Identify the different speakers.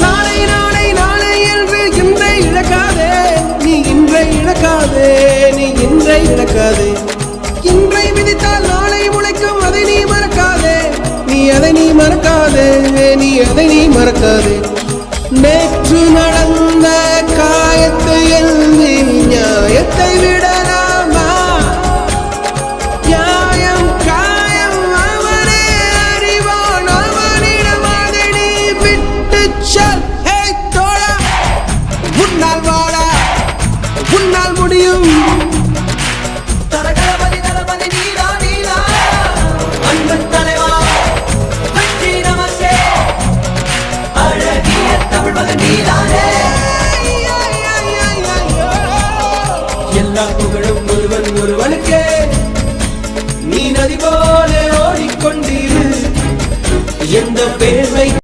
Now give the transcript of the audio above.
Speaker 1: நாளை நாளை நாளை என்று இன்றை இழக்காதே, நீ இன்றை இழக்காதே, நீ இன்றை இழக்காதே. இன்றை விதித்தால் நாளை முளைக்கும், அதை நீ மறக்காதே, நீ அதை நீ மறக்காதே, நீ அதை நீ மறக்காதே. நேற்று நடந்த காயத்தை எழுதி நியாயத்தை விடலாமா? நியாயம் காயம் அவனே அறிவான், அவனிடம் அதை நீ விட்டு செல். ஹே தோழா, உன்னால் வாடா, உன்னால் முடியும். எல்லா புகழும் ஒருவன் ஒருவனுக்கே, நீ நதி போல ஓடிக்கொண்டிரு. எந்த பேரை